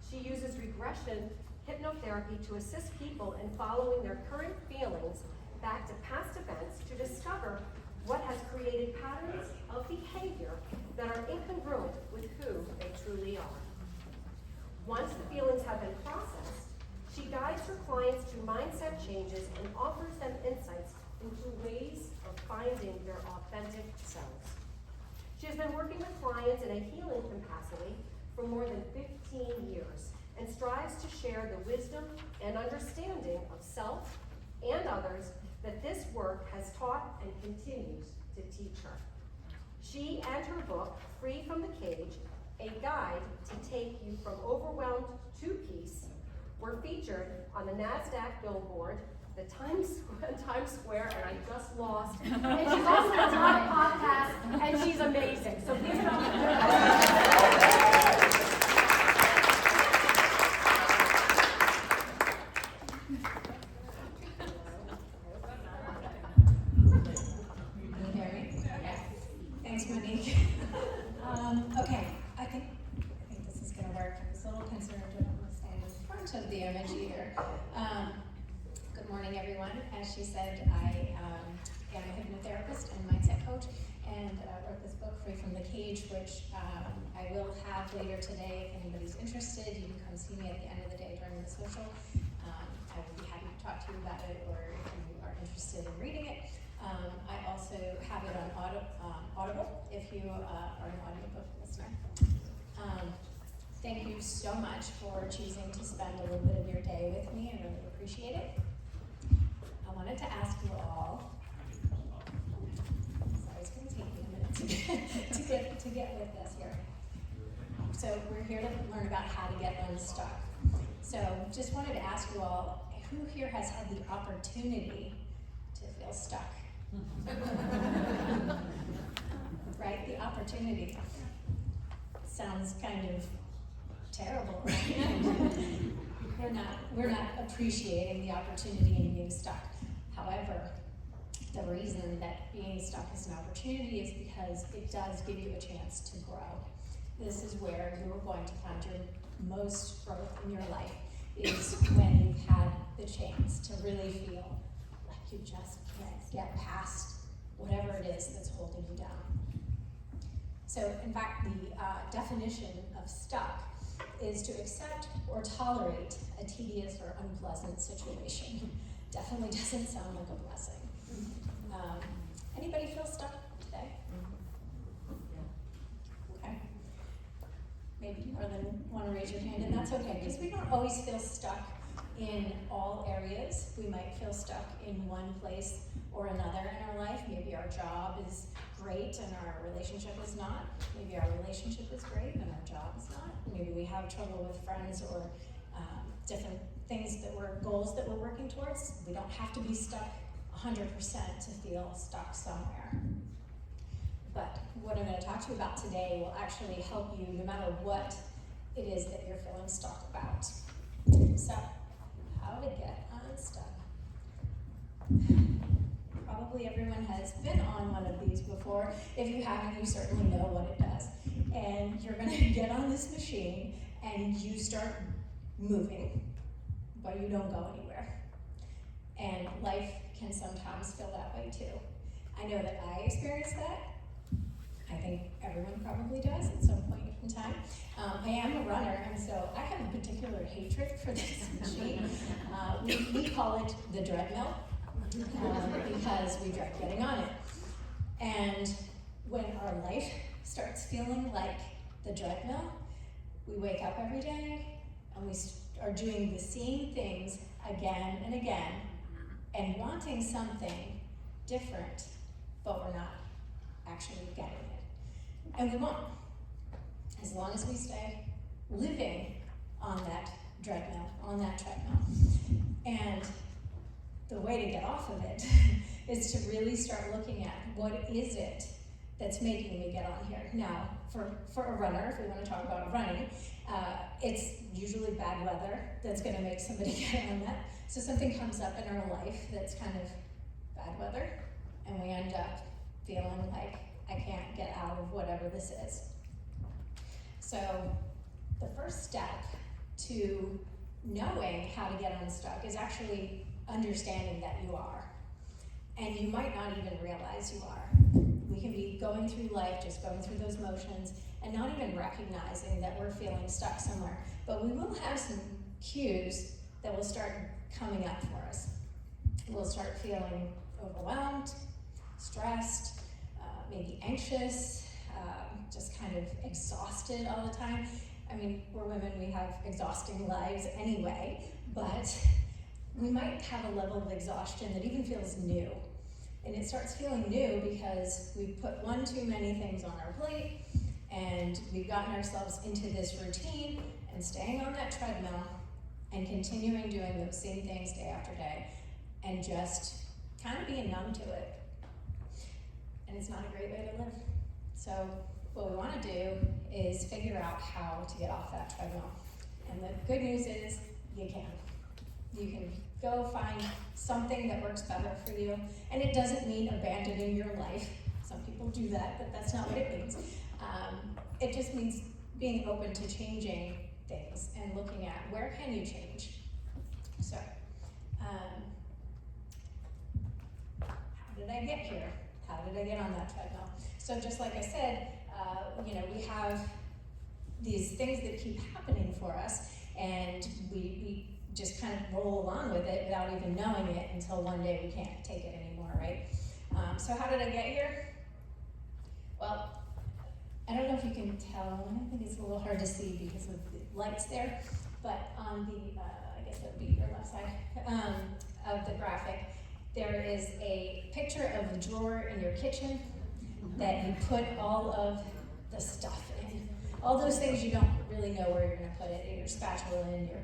She uses regression hypnotherapy to assist people in following their current feelings back to past events to discover what has created patterns of behavior that are incongruent with who they truly are. Once the feelings have been processed, she guides her clients through mindset changes and offers them insights into ways of finding their authentic selves. She has been working with clients in a healing capacity for more than 15 years and strives to share the wisdom and understanding of self and others that this work has taught and continues to teach her. She and her book, Free from the Cage, a guide to take you from overwhelmed to peace, were featured on the NASDAQ billboard, the Times Square, and I just lost. And she's also on a podcast, and she's amazing. So please Okay, I think this is going to work. I was a little concerned when I'm going to stand in front of the image here. Good morning, everyone. As she said, I am a hypnotherapist and mindset coach, and wrote this book, Free from the Cage, which I will have later today. If anybody's interested, you can come see me at the end of the day during the social. I would be happy to talk to you about it, or if you are interested in reading it. I also have it on Audible, if you are an audiobook listener. Thank you so much for choosing to spend a little bit of your day with me. I really appreciate it. I wanted to ask you all, sorry, it's going to take me a minute to get with this here. So we're here to learn about how to get unstuck. So just wanted to ask you all, who here has had the opportunity to feel stuck? Right, the opportunity sounds kind of terrible, right? we're not appreciating the opportunity in being stuck. However, the reason that being stuck is an opportunity is because it does give you a chance to grow. This is where you're going to find your most growth in your life, is when you've had the chance to really feel like you just can't get past whatever it is that's holding you down. So in fact, the definition of stuck is to accept or tolerate a tedious or unpleasant situation. Definitely doesn't sound like a blessing. Anybody feel stuck today? Okay. Maybe more than want to raise your hand, and that's okay, because we don't always feel stuck in all areas. We might feel stuck in one place or another in our life. Maybe our job is great and our relationship is not. Maybe our relationship is great and our job is not. Maybe we have trouble with friends or different things goals that we're working towards. We don't have to be stuck 100% to feel stuck somewhere. But what I'm going to talk to you about today will actually help you no matter what it is that you're feeling stuck about. So, how to get unstuck. Probably everyone has been on one of these before. If you haven't, you certainly know what it does. And you're going to get on this machine and you start moving, but you don't go anywhere. And life can sometimes feel that way too. I know that I experienced that. I think everyone probably does at some point in time. I am a runner, and so I have a particular hatred for this machine. We call it the treadmill because we dread getting on it. And when our life starts feeling like the treadmill, we wake up every day and we are doing the same things again and again and wanting something different, but we're not actually getting it. And we won't, as long as we stay living on that treadmill, And the way to get off of it is to really start looking at what is it that's making me get on here. Now, for a runner, if we want to talk about running, it's usually bad weather that's going to make somebody get on that. So something comes up in our life that's kind of bad weather, and we end up feeling like I can't get out of whatever this is. So the first step to knowing how to get unstuck is actually understanding that you are. And you might not even realize you are. We can be going through life, just going through those motions, and not even recognizing that we're feeling stuck somewhere. But we will have some cues that will start coming up for us. We'll start feeling overwhelmed, stressed, maybe anxious, just kind of exhausted all the time. I mean, we're women, we have exhausting lives anyway, but we might have a level of exhaustion that even feels new. And it starts feeling new because we've put one too many things on our plate, and we've gotten ourselves into this routine and staying on that treadmill and continuing doing those same things day after day and just kind of being numb to it. And it's not a great way to live. So what we want to do is figure out how to get off that treadmill. And the good news is you can. You can go find something that works better for you. And it doesn't mean abandoning your life. Some people do that, but that's not what it means. It just means being open to changing things and looking at where can you change. So, how did I get here? How did I get on that treadmill? So just like I said, we have these things that keep happening for us, and we just kind of roll along with it without even knowing it until one day we can't take it anymore, right? So how did I get here? Well, I don't know if you can tell. I think it's a little hard to see because of the lights there, but on the, I guess that would be your left side, of the graphic, there is a picture of the drawer in your kitchen that you put all of the stuff in. All those things you don't really know where you're going to put it. Your spatula and your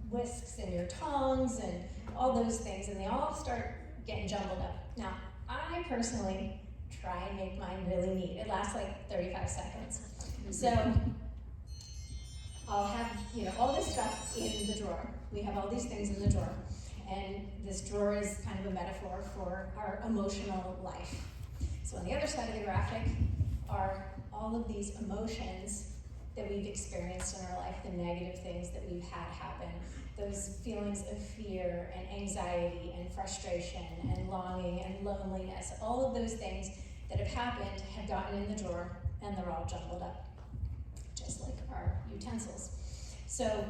whisks and your tongs and all those things, and they all start getting jumbled up. Now, I personally try and make mine really neat. It lasts like 35 seconds. So I'll have all this stuff in the drawer. We have all these things in the drawer. And this drawer is kind of a metaphor for our emotional life. So on the other side of the graphic are all of these emotions that we've experienced in our life, the negative things that we've had happen, those feelings of fear and anxiety and frustration and longing and loneliness, all of those things that have happened have gotten in the drawer, and they're all jumbled up, just like our utensils. So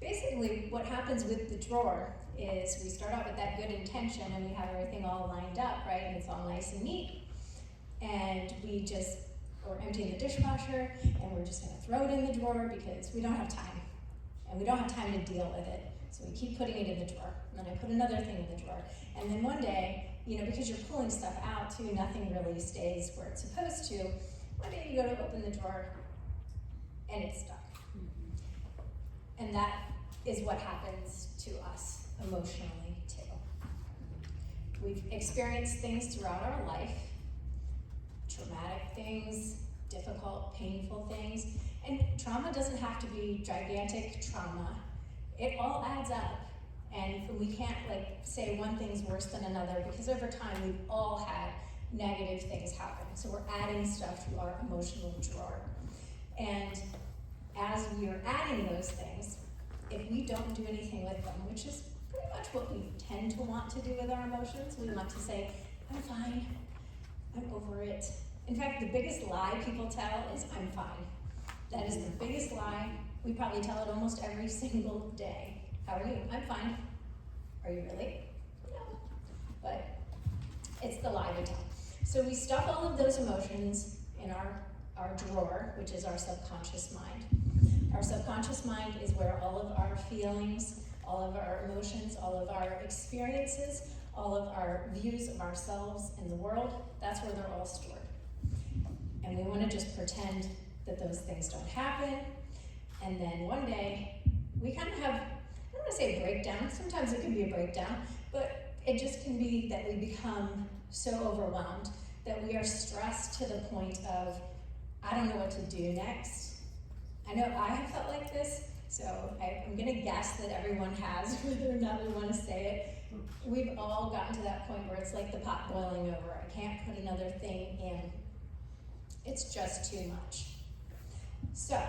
basically what happens with the drawer is we start out with that good intention and we have everything all lined up, right? And it's all nice and neat. And we're emptying the dishwasher and we're just gonna throw it in the drawer because we don't have time. And we don't have time to deal with it. So we keep putting it in the drawer. And then I put another thing in the drawer. And then one day, because you're pulling stuff out too, nothing really stays where it's supposed to. One day you go to open the drawer and it's stuck. And that is what happens to us emotionally too. We've experienced things throughout our life, traumatic things, difficult, painful things, and trauma doesn't have to be gigantic trauma. It all adds up, and we can't say one thing's worse than another because over time we've all had negative things happen. So we're adding stuff to our emotional drawer. And as we are adding those things, if we don't do anything with them, which is pretty much what we tend to want to do with our emotions, we want to say, I'm fine, I'm over it. In fact, the biggest lie people tell is, I'm fine. That is the biggest lie. We probably tell it almost every single day. How are you? I'm fine. Are you really? No. But it's the lie we tell. So we stuff all of those emotions in our drawer, which is our subconscious mind. Our subconscious mind is where all of our feelings, all of our emotions, all of our experiences, all of our views of ourselves and the world, that's where they're all stored. And we want to just pretend that those things don't happen. And then one day, we kind of have, I don't want to say a breakdown, sometimes it can be a breakdown, but it just can be that we become so overwhelmed that we are stressed to the point of, I don't know what to do next. I know I have felt like this, so I'm going to guess that everyone has, whether or not we want to say it. We've all gotten to that point where it's like the pot boiling over. I can't put another thing in. It's just too much. So,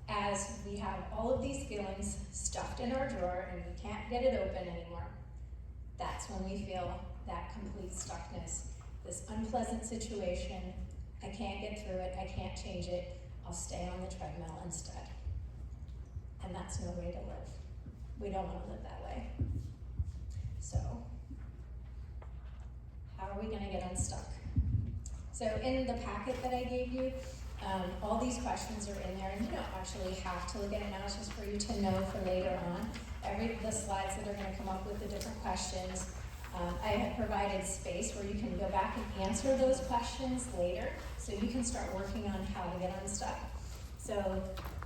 as we have all of these feelings stuffed in our drawer and we can't get it open anymore, that's when we feel that complete stuckness, this unpleasant situation. I can't get through it, I can't change it, I'll stay on the treadmill instead. And that's no way to live. We don't want to live that way. So, how are we going to get unstuck? So in the packet that I gave you, all these questions are in there, and you don't actually have to look at it now, it's just for you to know for later on. The slides that are going to come up with the different questions, I have provided space where you can go back and answer those questions later, so you can start working on how to get unstuck. So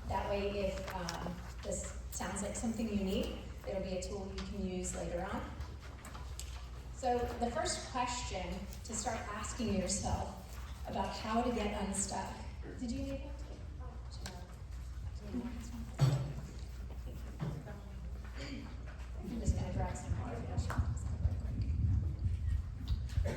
that way, if this sounds like something you need, it'll be a tool you can use later on. So the first question to start asking yourself about how to get unstuck. Did you need one? I'm just going to grab some water. Okay.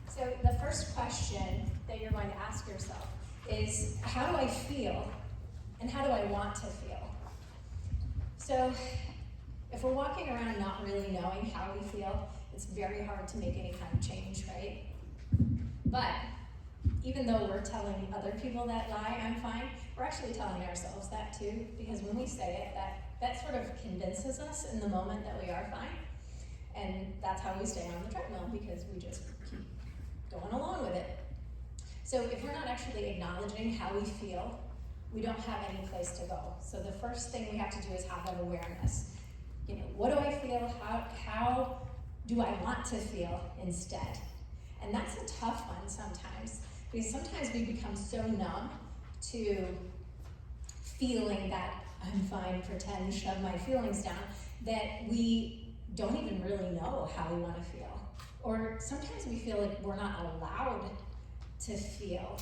So the first question that you're going to ask yourself is, how do I feel and how do I want to feel? So if we're walking around not really knowing how we feel, it's very hard to make any kind of change, right? But even though we're telling other people that lie, I'm fine, we're actually telling ourselves that too, because when we say it, that sort of convinces us in the moment that we are fine. And that's how we stay on the treadmill, because we just keep going along with it. So if we're not actually acknowledging how we feel, we don't have any place to go. So the first thing we have to do is have that awareness. You know, what do I feel? How do I want to feel instead? And that's a tough one sometimes, because sometimes we become so numb to feeling that I'm fine, pretend, shove my feelings down, that we don't even really know how we want to feel. Or sometimes we feel like we're not allowed to feel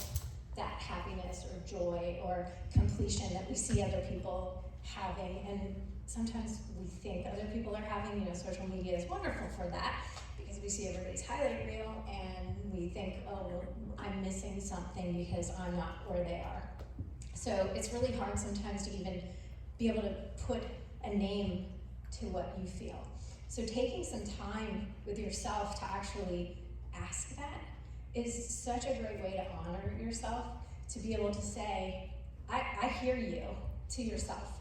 that happiness or joy or completion that we see other people having. And sometimes we think other people are having, social media is wonderful for that, because we see everybody's highlight reel and we think, oh, well, I'm missing something because I'm not where they are. So it's really hard sometimes to even be able to put a name to what you feel. So taking some time with yourself to actually ask that is such a great way to honor yourself, to be able to say, I hear you, to yourself,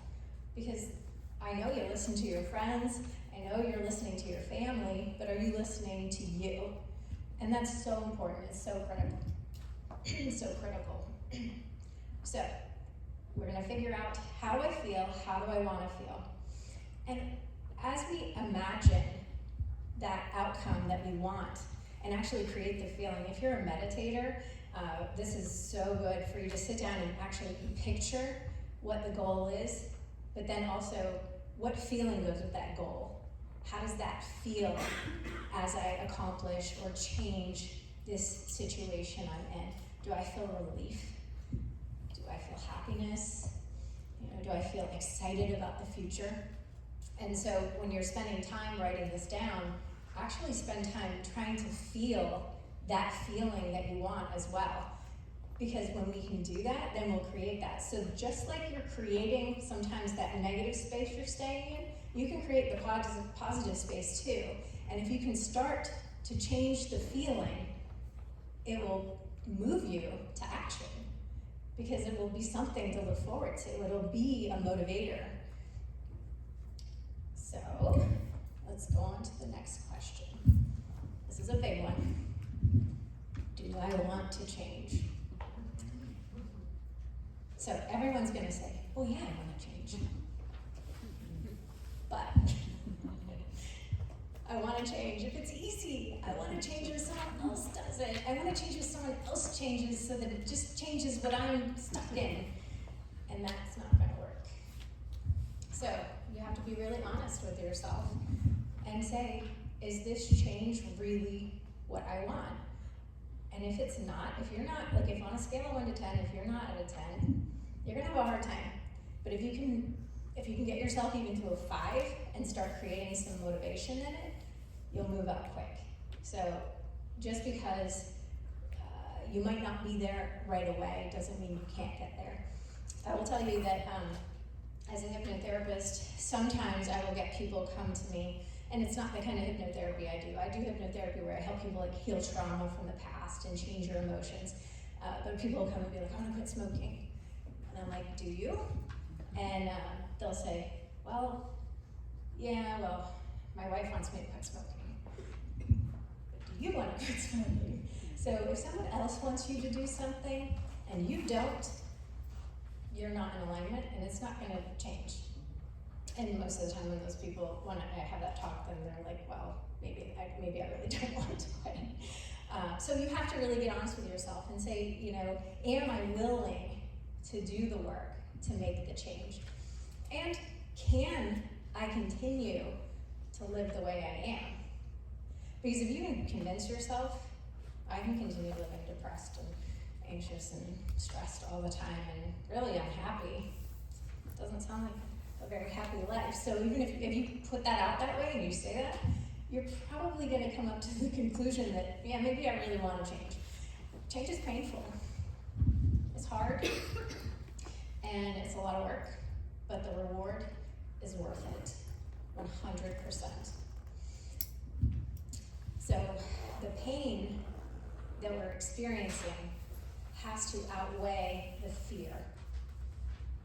because I know you listen to your friends, I know you're listening to your family, but are you listening to you? And that's so important, it's so critical. So critical. So, we're gonna figure out, how do I feel, how do I wanna feel? And as we imagine that outcome that we want, and actually create the feeling, if you're a meditator, this is so good for you to sit down and actually picture what the goal is, but then also what feeling goes with that goal. How does that feel as I accomplish or change this situation I'm in? Do I feel relief? Do I feel happiness? Do I feel excited about the future? And so when you're spending time writing this down, actually spend time trying to feel that feeling that you want as well. Because when we can do that, then we'll create that. So just like you're creating sometimes that negative space you're staying in, you can create the positive space too. And if you can start to change the feeling, it will move you to action, because it will be something to look forward to. It'll be a motivator. So let's go on to the next question. This is a big one. Do I want to change? So everyone's gonna say, well, yeah, I wanna change. But I wanna change if it's easy. I wanna change if someone else does it. I wanna change if someone else changes, so that it just changes what I'm stuck in. And that's not gonna work. So you have to be really honest with yourself and say, is this change really what I want? And if it's not, if you're not, like if on a scale of 1 to 10, if you're not at a 10, you're gonna have a hard time. But if you can get yourself even to a 5 and start creating some motivation in it, you'll move up quick. So just because You might not be there right away, doesn't mean you can't get there. I will tell you that as a hypnotherapist, sometimes I will get people come to me, and it's not the kind of hypnotherapy I do. I do hypnotherapy where I help people like heal trauma from the past and change your emotions. But people will come and be like, I want to quit smoking. And I'm like, do you? And they'll say, well, yeah, well, my wife wants me to quit smoking. But do you want to quit smoking? So if someone else wants you to do something and you don't, you're not in alignment and it's not going to change. And most of the time when those people, when I have that talk, then they're like, well, maybe I really don't want to quit. So you have to really get honest with yourself and say, you know, am I willing to do the work to make the change? And can I continue to live the way I am? Because if you can convince yourself, I can continue living depressed and anxious and stressed all the time and really unhappy. Doesn't sound like a very happy life. So even if you put that out that way and you say that, you're probably going to come up to the conclusion that, yeah, maybe I really want to change. Change is painful. It's hard, and it's a lot of work, but the reward is worth it, 100%. So the pain that we're experiencing has to outweigh the fear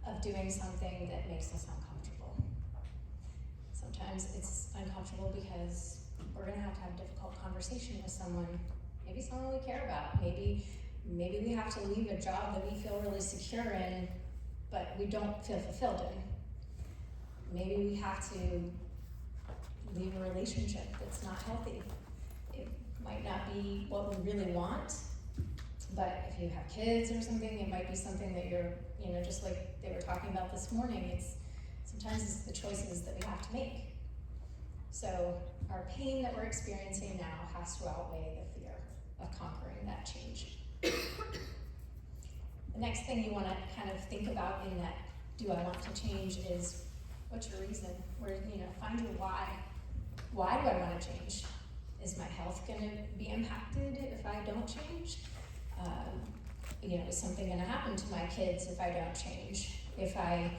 of doing something that makes us uncomfortable. Sometimes it's uncomfortable because we're going to have difficult conversation with someone, maybe someone we care about. Maybe we have to leave a job that we feel really secure in, but we don't feel fulfilled in. Maybe we have to leave a relationship that's not healthy. It might not be what we really want, but if you have kids or something, it might be something that you're, you know, just like they were talking about this morning, sometimes it's the choices that we have to make. So our pain that we're experiencing now has to outweigh the fear of conquering that change. The next thing you want to kind of think about in that, do I want to change, is what's your reason? Find your why. Why do I want to change? Is my health going to be impacted if I don't change? Is something going to happen to my kids if I don't change? If I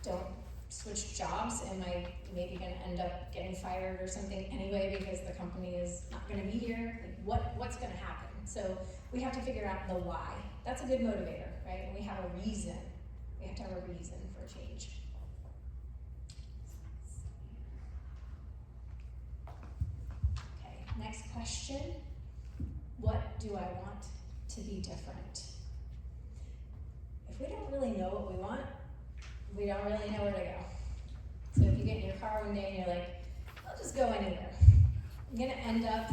don't switch jobs, am I maybe going to end up getting fired or something anyway because the company is not going to be here? What's going to happen? So we have to figure out the why. That's a good motivator, right? And we have a reason. We have to have a reason for change. Okay, next question. What do I want to be different? If we don't really know what we want, we don't really know where to go. So if you get in your car one day and you're like, I'll just go anywhere. I'm gonna end up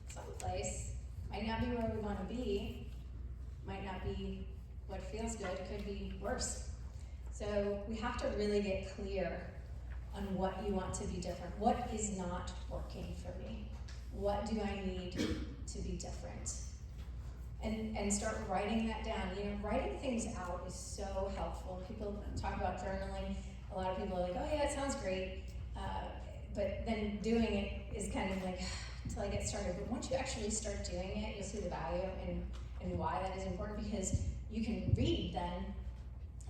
someplace, might not be where we wanna be, might not be what feels good, could be worse. So we have to really get clear on what you want to be different. What is not working for me? What do I need to be different? And start writing that down. Writing things out is so helpful. People talk about journaling. A lot of people are like, oh yeah, it sounds great. But then doing it is kind of like, until I get started. But once you actually start doing it, you'll see the value and why that is important, because you can read then,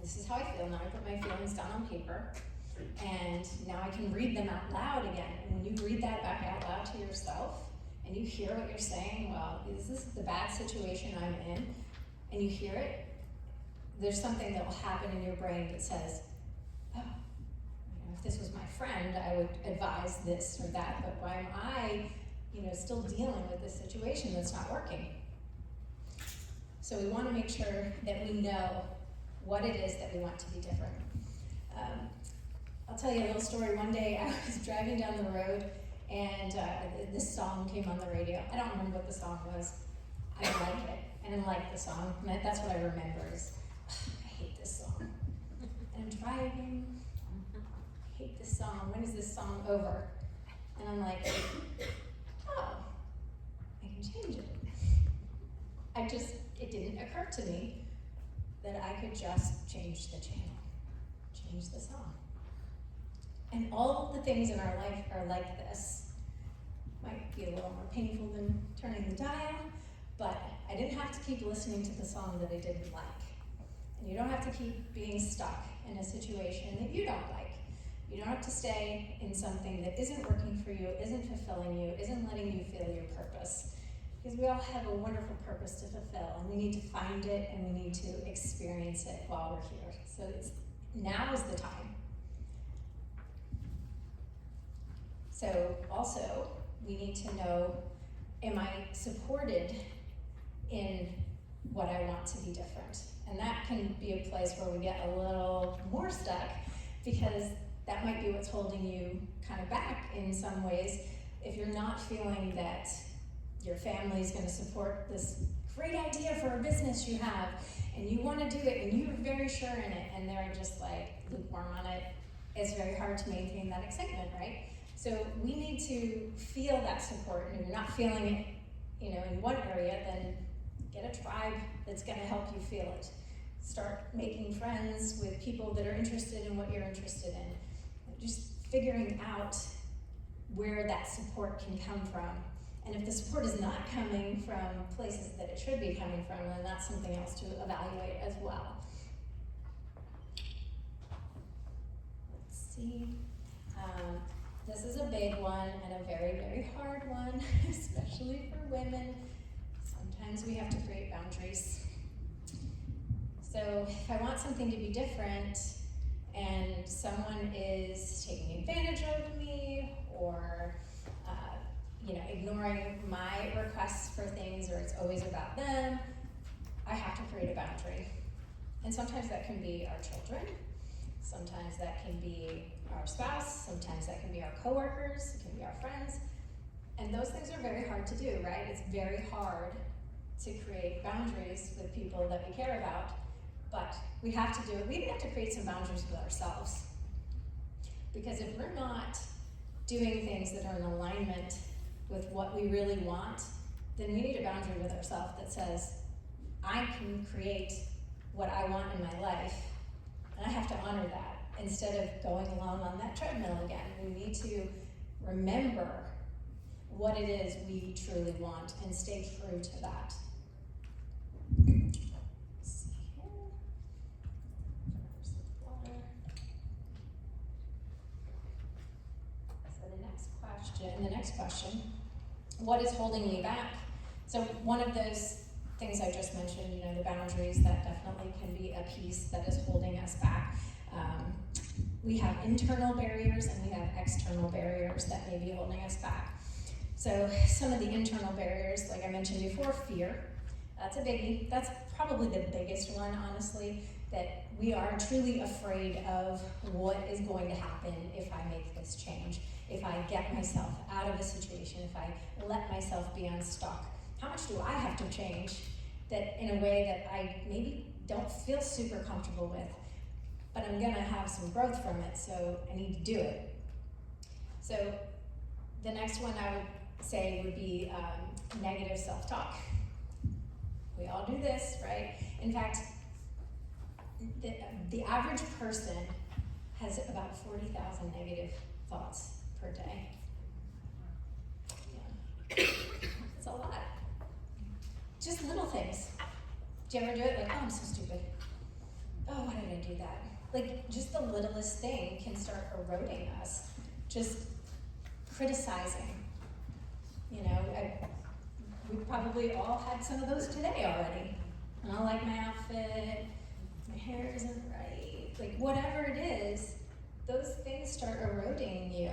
this is how I feel. Now I put my feelings down on paper, and now I can read them out loud again. And when you read that back out loud to yourself, and you hear what you're saying, well, is this the bad situation I'm in? And you hear it, there's something that will happen in your brain that says, oh, if this was my friend, I would advise this or that, but why am I, still dealing with this situation that's not working? So we want to make sure that we know what it is that we want to be different. I'll tell you a little story. One day I was driving down the road, and this song came on the radio. I don't remember what the song was. I didn't like it. I didn't like the song. And that's what I remember is, I hate this song. And I'm driving, I hate this song. When is this song over? And I'm like, oh, I can change it. It didn't occur to me that I could just change the channel, change the song. And all the things in our life are like this. Might be a little more painful than turning the dial, but I didn't have have to keep listening to the song that I didn't like. And you don't have to keep being stuck in a situation that you don't like. You don't have to stay in something that isn't working for you, isn't fulfilling you, isn't letting you feel your purpose. Because we all have a wonderful purpose to fulfill, and we need to find it and we need to experience it while we're here. So now is the time. So also, we need to know, am I supported in what I want to be different? And that can be a place where we get a little more stuck, because that might be what's holding you kind of back in some ways. If you're not feeling that your family is going to support this great idea for a business you have, and you want to do it, and you're very sure in it, and they're just like lukewarm on it, it's very hard to maintain that excitement, right? So we need to feel that support, and if you're not feeling it, in one area, then get a tribe that's going to help you feel it. Start making friends with people that are interested in what you're interested in. Just figuring out where that support can come from. And if the support is not coming from places that it should be coming from, then that's something else to evaluate as well. Let's see. This is a big one and a very, very hard one, especially for women. Sometimes we have to create boundaries. So if I want something to be different and someone is taking advantage of me or ignoring my requests for things, or it's always about them, I have to create a boundary. And sometimes that can be our children, sometimes that can be our spouse, sometimes that can be our coworkers, it can be our friends. And those things are very hard to do, right? It's very hard to create boundaries with people that we care about, but we have to do it. We even have to create some boundaries with ourselves. Because if we're not doing things that are in alignment with what we really want, then we need a boundary with ourselves that says, I can create what I want in my life, and I have to honor that instead of going along on that treadmill again. We need to remember what it is we truly want and stay true to that. Let's see here. There's the water. So the next question, what is holding me back? So one of those things I just mentioned, the boundaries, that definitely can be a piece that is holding us back. We have internal barriers and we have external barriers that may be holding us back. So some of the internal barriers, like I mentioned before, fear. That's a biggie. That's probably the biggest one, honestly, that we are truly afraid of what is going to happen if I make this change, if I get myself out of a situation, if I let myself be unstuck. How much do I have to change that in a way that I maybe don't feel super comfortable with, but I'm gonna have some growth from it, so I need to do it. So the next one I would say would be negative self-talk. We all do this, right? In fact, the average person has about 40,000 negative thoughts per day. Yeah. It's a lot. Just little things. Do you ever do it? Like, oh, I'm so stupid. Oh, why did I do that? Like, just the littlest thing can start eroding us. Just criticizing. We probably all had some of those today already. I don't like my outfit, my hair isn't right, like whatever it is, those things start eroding you.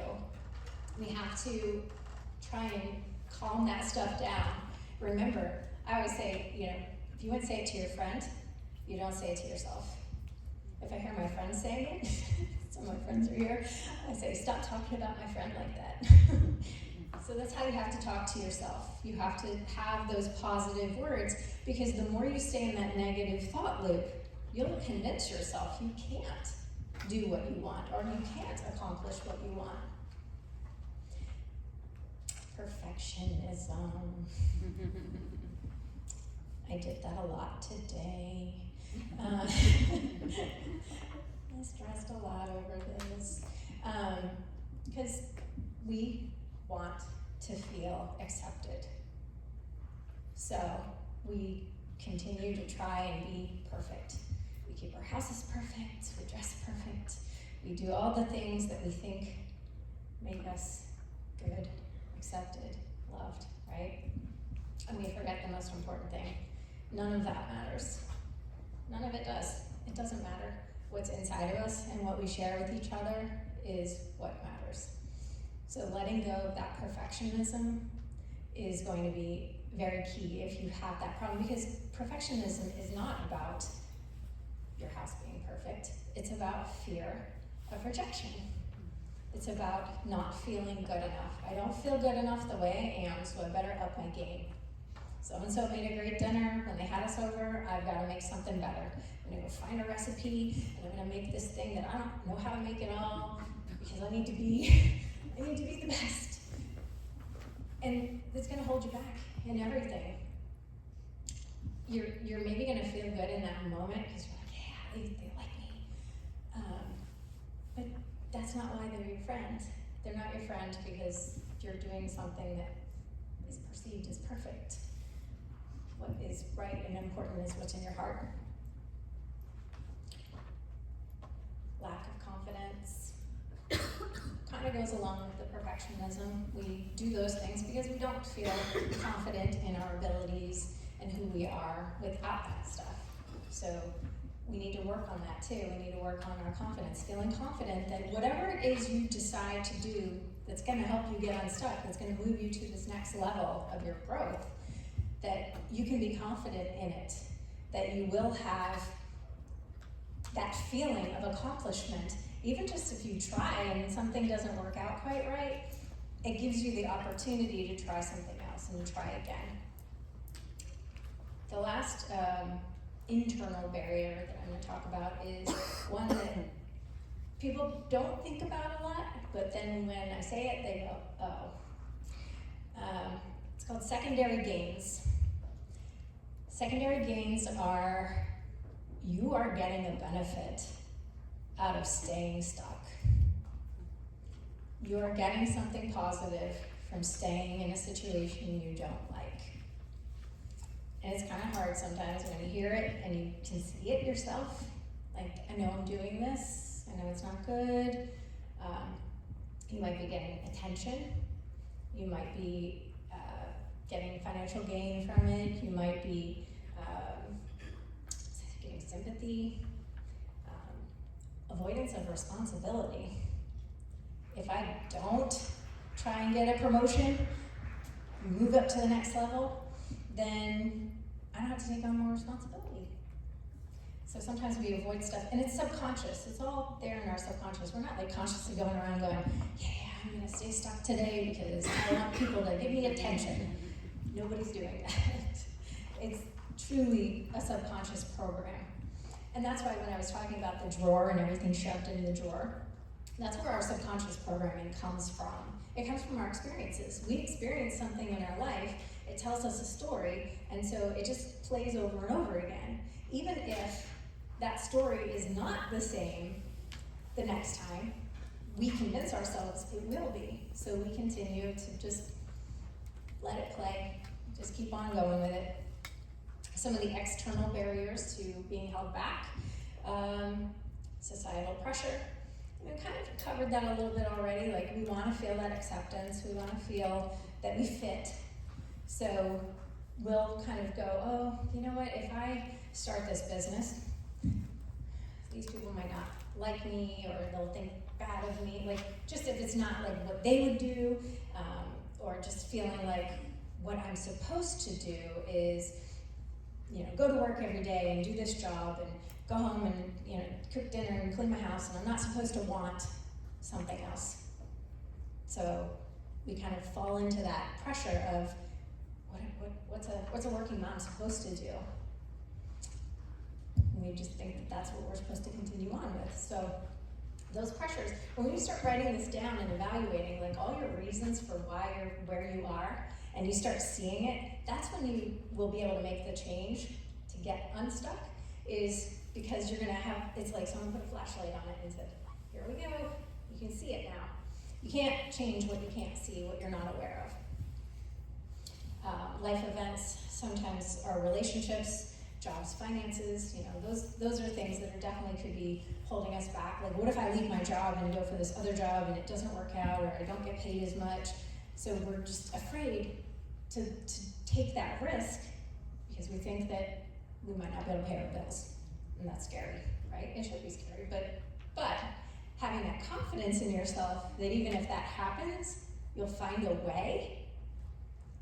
We have to try and calm that stuff down. Remember, I always say, if you want to say it to your friend, you don't say it to yourself. If I hear my friends saying it, some of my friends are here, I say, stop talking about my friend like that. So that's how you have to talk to yourself. You have to have those positive words, because the more you stay in that negative thought loop, you'll convince yourself you can't do what you want, or you can't accomplish what you want. Perfectionism. I did that a lot today. I stressed a lot over this. Because we want to feel accepted. So we continue to try and be perfect. We keep our houses perfect, we dress perfect, we do all the things that we think make us good, accepted, loved, right? And we forget the most important thing. None of that matters. None of it does. It doesn't matter. What's inside of us and what we share with each other is what matters. So letting go of that perfectionism is going to be very key if you have that problem, because perfectionism is not about your house being perfect. It's about fear of rejection. It's about not feeling good enough. I don't feel good enough the way I am, so I better up my game. So-and-so made a great dinner. When they had us over, I've got to make something better. I'm going to go find a recipe, and I'm going to make this thing that I don't know how to make it all, because I need to be the best. And it's going to hold you back in everything. You're maybe going to feel good in that moment because you're like, yeah, they like me. But that's not why they're your friend. They're not your friend because you're doing something that is perceived as perfect. What is right and important is what's in your heart. Lack of confidence kind of goes along with the perfectionism. We do those things because we don't feel confident in our abilities and who we are without that stuff. So we need to work on that too. We need to work on our confidence, feeling confident that whatever it is you decide to do that's going to help you get unstuck, that's going to move you to this next level of your growth, that you can be confident in it, that you will have that feeling of accomplishment. Even just if you try and something doesn't work out quite right, it gives you the opportunity to try something else and try again. The last internal barrier that I'm going to talk about is one that people don't think about a lot, but then when I say it, they go, oh. It's called secondary gains. Secondary gains are, you are getting a benefit out of staying stuck. You are getting something positive from staying in a situation you don't like. And it's kind of hard sometimes when you hear it and you can see it yourself. Like, I know I'm doing this, I know it's not good. You might be getting attention. You might be getting financial gain from it. You might be getting sympathy. Avoidance of responsibility. If I don't try and get a promotion, move up to the next level, then I don't have to take on more responsibility. So sometimes we avoid stuff, and it's subconscious. It's all there in our subconscious. We're not like consciously going around going, yeah, I'm gonna stay stuck today because I want people to give me attention. Nobody's doing that. It's truly a subconscious program. And that's why when I was talking about the drawer and everything shoved in the drawer, that's where our subconscious programming comes from. It comes from our experiences. We experience something in our life, it tells us a story, and so it just plays over and over again. Even if that story is not the same the next time, we convince ourselves it will be. So we continue to just let it play, just keep on going with it. Some of the external barriers to being held back, societal pressure. We've kind of covered that a little bit already. Like, we want to feel that acceptance. We want to feel that we fit. So we'll kind of go, oh, you know what? If I start this business, these people might not like me, or they'll think bad of me. Like, just if it's not like what they would do, or just feeling like what I'm supposed to do is, go to work every day and do this job and go home and, cook dinner and clean my house, and I'm not supposed to want something else. So we kind of fall into that pressure of what's a working mom supposed to do? And we just think that that's what we're supposed to continue on with. So those pressures, when you start writing this down and evaluating like all your reasons for why you're where you are, and you start seeing it, that's when you will be able to make the change to get unstuck, is because you're gonna have, it's like someone put a flashlight on it and said, here we go, you can see it now. You can't change what you can't see, what you're not aware of. Life events, sometimes our relationships, jobs, finances, those are things that are definitely could be holding us back. Like, what if I leave my job and go for this other job and it doesn't work out, or I don't get paid as much? So we're just afraid to take that risk because we think that we might not be able to pay our bills, and that's scary, right? It should be scary, but having that confidence in yourself that even if that happens, you'll find a way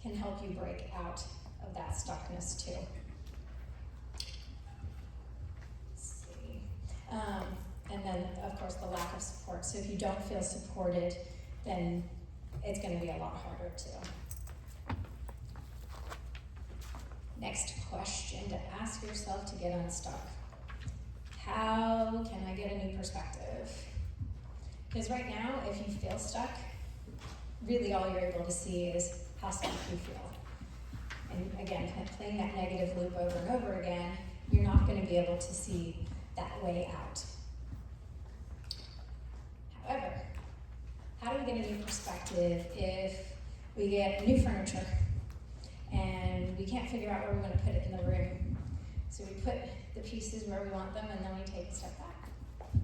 can help you break out of that stuckness too. Let's see. And then, of course, the lack of support. So if you don't feel supported, then it's going to be a lot harder too. Next question to ask yourself to get unstuck. How can I get a new perspective? Because right now, if you feel stuck, really all you're able to see is how stuck you feel. And again, kind of playing that negative loop over and over again, you're not going to be able to see that way out. However, how do we get a new perspective if we get new furniture and we can't figure out where we're going to put it in the room? So we put the pieces where we want them, and then we take a step back. And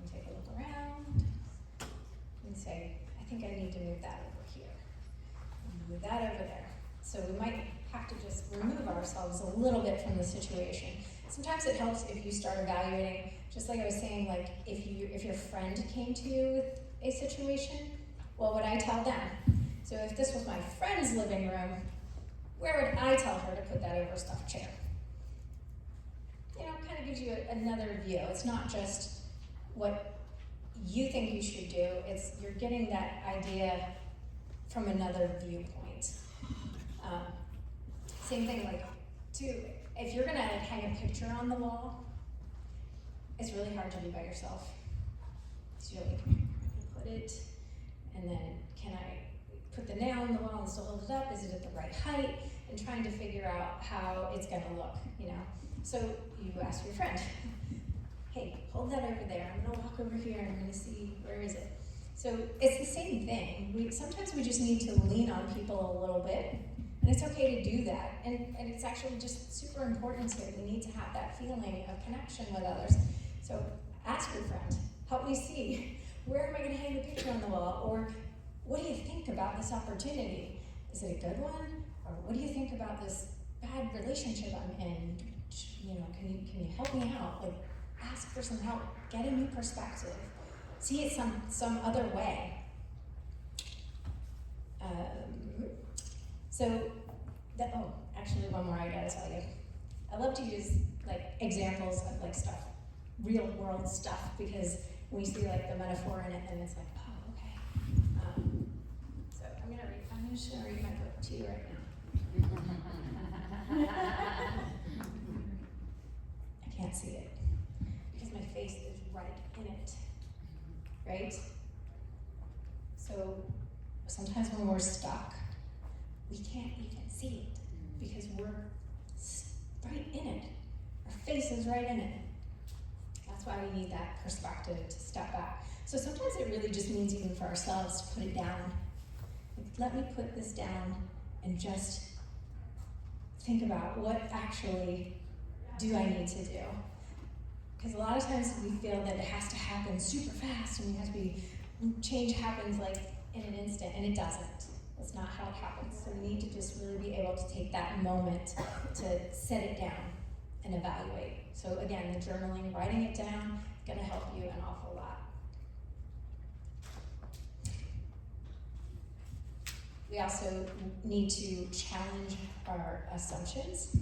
we take a look around and say, I think I need to move that over here. And move that over there. So we might have to just remove ourselves a little bit from the situation. Sometimes it helps if you start evaluating, just like I was saying, like if your friend came to you with a situation, what would I tell them? So if this was my friend's living room, where would I tell her to put that overstuffed chair? It kind of gives you another view. It's not just what you think you should do, it's you're getting that idea from another viewpoint. Same thing, like, too, if you're gonna hang a picture on the wall, it's really hard to do by yourself. So you're like, put it, and then can I put the nail in the wall and still hold it up? Is it at the right height? And trying to figure out how it's gonna look, So you ask your friend, hey, hold that over there. I'm gonna walk over here and I'm gonna see, where is it? So it's the same thing. Sometimes we just need to lean on people a little bit, and it's okay to do that. And it's actually just super important to, we need to have that feeling of connection with others. So ask your friend, help me see, where am I gonna hang the picture on the wall? Or what do you think about this opportunity? Is it a good one? Or what do you think about this bad relationship I'm in? Can you help me out? Like, ask for some help, get a new perspective, see it some other way. Actually one more I gotta tell you. I love to use like examples of like stuff, real world stuff, because when you see like the metaphor in it, then it's like, oh, okay. So I'm just gonna read my book to you right now. I can't see it because my face is right in it, right? So sometimes when we're stuck, we can't even see it because we're right in it. Our face is right in it. That's why we need that perspective to step back. So sometimes it really just means even for ourselves to put it down. Like, let me put this down and just think about what actually do I need to do? Because a lot of times we feel that it has to happen super fast and change happens like in an instant, and it doesn't. That's not how it happens. So we need to just really be able to take that moment to set it down and evaluate. So again, the journaling, writing it down, is gonna help you an awful lot. We also need to challenge our assumptions.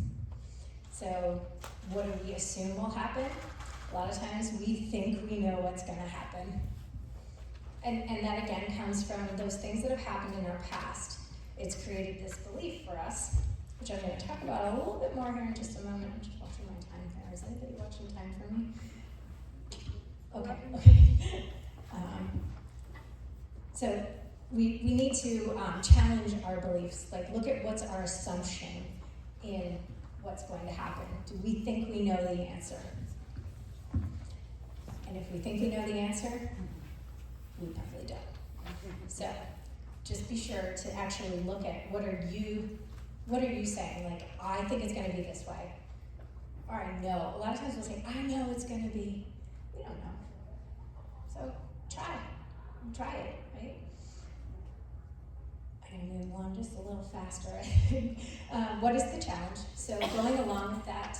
So what do we assume will happen? A lot of times we think we know what's gonna happen. And that again comes from those things that have happened in our past. It's created this belief for us, which I'm gonna talk about a little bit more here in just a moment. I'm just watching my time there. Is anybody watching time for me? Okay. So we need to challenge our beliefs. Like, look at what's our assumption in what's going to happen. Do we think we know the answer? And if we think we know the answer, we probably don't. So just be sure to actually look at what are you saying? Like, I think it's gonna be this way. or I know. A lot of times we'll say, I know it's gonna be. We don't know. So try it, right? I'm gonna move along just a little faster, I think. What is the challenge? So going along with that,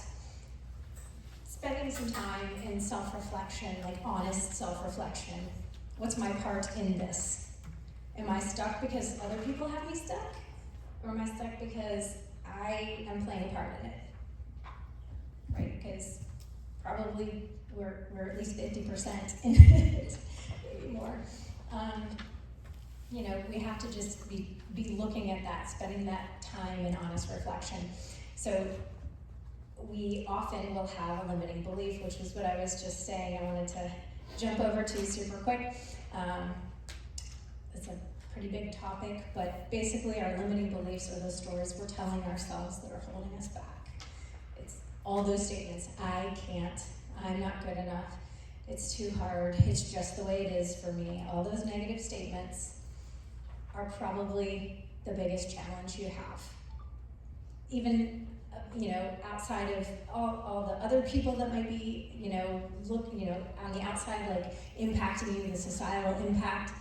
spending some time in self-reflection, like honest self-reflection. What's my part in this? Am I stuck because other people have me stuck? Or am I stuck because I am playing a part in it? Right, because probably we're at least 50% in it, maybe more. We have to just be looking at that, spending that time in honest reflection. So we often will have a limiting belief, which is what I was just saying I wanted to jump over to super quick. It's a pretty big topic, but basically our limiting beliefs are those stories we're telling ourselves that are holding us back. It's all those statements, I can't, I'm not good enough, it's too hard, it's just the way it is for me. All those negative statements are probably the biggest challenge you have. Even, outside of all the other people that might be, on the outside, like impacting you, the societal impact,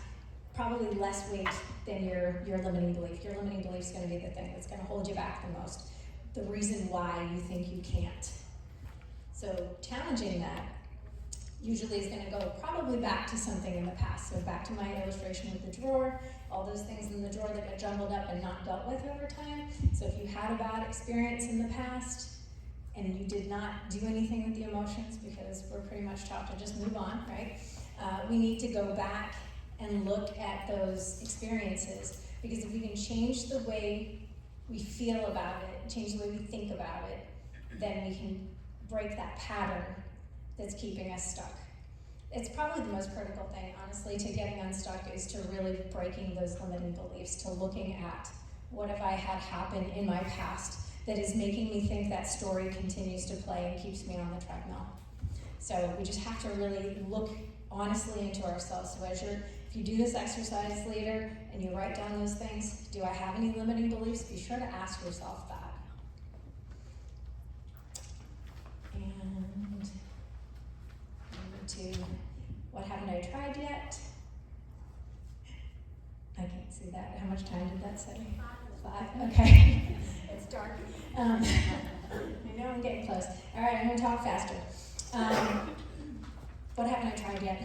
probably less weight than your limiting belief. Your limiting belief is going to be the thing that's going to hold you back the most. The reason why you think you can't. So challenging that usually is going to go probably back to something in the past. So back to my illustration with the drawer, all those things in the drawer that got jumbled up and not dealt with over time. So if you had a bad experience in the past and you did not do anything with the emotions, because we're pretty much taught to just move on, right? We need to go back and look at those experiences, because if we can change the way we feel about it, change the way we think about it, then we can break that pattern that's keeping us stuck. It's probably the most critical thing, honestly, to getting unstuck is to really breaking those limiting beliefs, to looking at what have I had happen in my past that is making me think that story continues to play and keeps me on the treadmill. So we just have to really look honestly into ourselves. So if you do this exercise later and you write down those things, do I have any limiting beliefs? Be sure to ask yourself that. And to what haven't I tried yet? I can't see that. How much time did that say? 5. Okay. It's dark. I know I'm getting close. All right, I'm going to talk faster. What haven't I tried yet?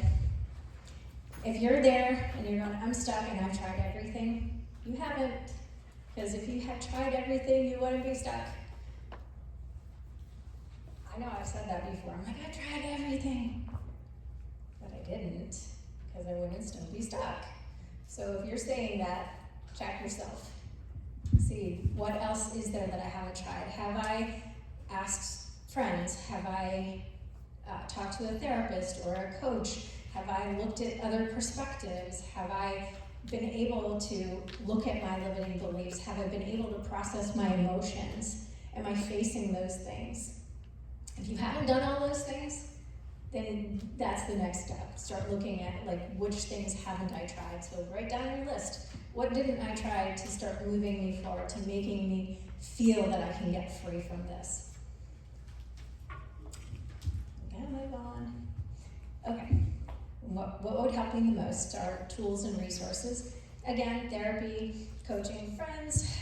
If you're there and you're going, I'm stuck and I've tried everything, you haven't. Because if you had tried everything, you wouldn't be stuck. I know I've said that before. I'm like, I tried everything. But I didn't, because I wouldn't still be stuck. So if you're saying that, check yourself. See, what else is there that I haven't tried? Have I asked friends? Have I talked to a therapist or a coach? Have I looked at other perspectives? Have I been able to look at my limiting beliefs? Have I been able to process my emotions? Am I facing those things? If you haven't done all those things, then that's the next step. Start looking at which things haven't I tried. So write down your list. What didn't I try to start moving me forward, to making me feel that I can get free from this? I'm gonna move on. Okay. What would help me the most are tools and resources. Again, therapy, coaching, friends,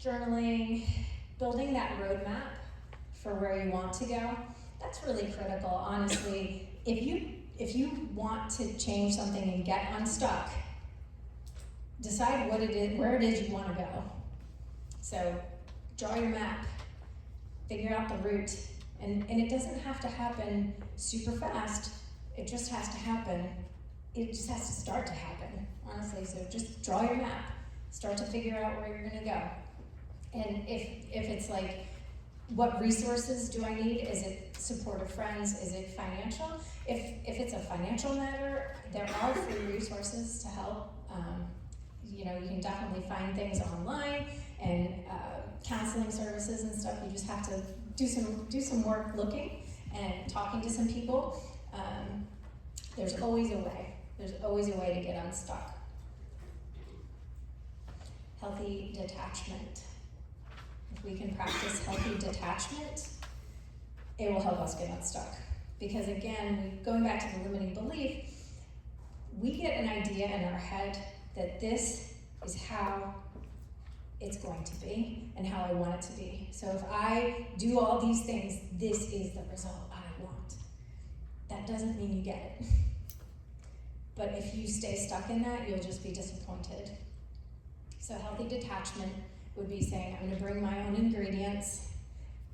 journaling, building that roadmap for where you want to go. That's really critical, honestly. If you want to change something and get unstuck, decide what it is, where it is you want to go. So draw your map, figure out the route, and it doesn't have to happen super fast. It just has to happen. It just has to start to happen, honestly. So just draw your map, start to figure out where you're going to go. And if it's like, what resources do I need? Is it support of friends? Is it financial? If it's a financial matter, there are free resources to help. You can definitely find things online and counseling services and stuff. You just have to do some work looking and talking to some people. There's always a way. There's always a way to get unstuck. Healthy detachment. If we can practice healthy detachment, it will help us get unstuck. Because again, going back to the limiting belief, we get an idea in our head that this is how it's going to be and how I want it to be. So if I do all these things, this is the result I want. That doesn't mean you get it. But if you stay stuck in that, you'll just be disappointed. So healthy detachment would be saying, I'm gonna bring my own ingredients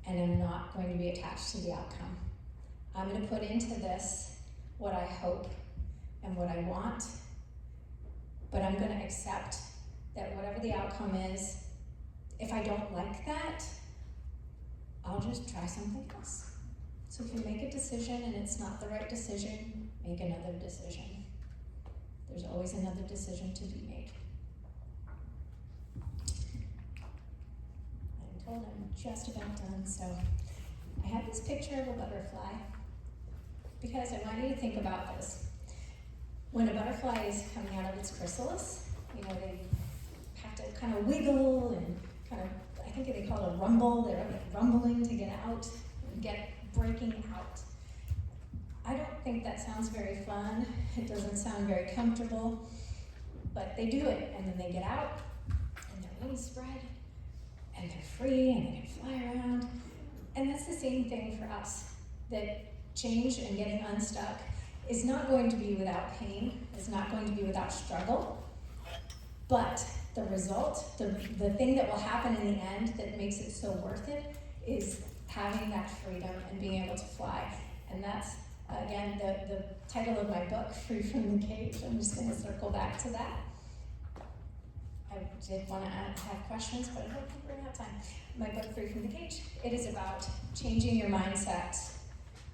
and I'm not going to be attached to the outcome. I'm gonna put into this what I hope and what I want, but I'm gonna accept that whatever the outcome is, if I don't like that, I'll just try something else. So if you make a decision and it's not the right decision, make another decision. There's always another decision to be made. I'm told I'm just about done, so I have this picture of a butterfly because I want you to think about this. When a butterfly is coming out of its chrysalis, you know, they have to kind of wiggle and kind of, I think they call it a rumble. They're like rumbling to get out and get breaking out. I don't think that sounds very fun. It doesn't sound very comfortable, but they do it, and then they get out, and their wings spread, and they're free, and they can fly around. And that's the same thing for us, that change and getting unstuck is not going to be without pain, it's not going to be without struggle, but the result, the thing that will happen in the end that makes it so worth it is having that freedom and being able to fly. And that's, again, the title of my book, Free from the Cage. I'm just going to circle back to that. I did want to have questions, but I don't think we're going to have time. My book, Free from the Cage, it is about changing your mindset,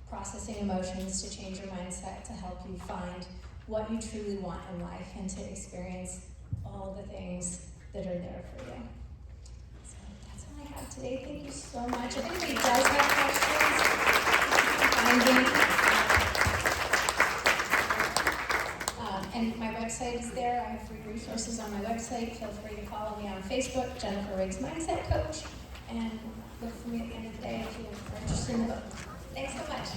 processing emotions to change your mindset to help you find what you truly want in life and to experience all the things that are there for you. So that's all I have today. Thank you so much. If anybody does have questions, and my website is there. I have free resources on my website. Feel free to follow me on Facebook, Jennifer Riggs Mindset Coach, and look for me at the end of the day if you're interested in the book. Thanks so much.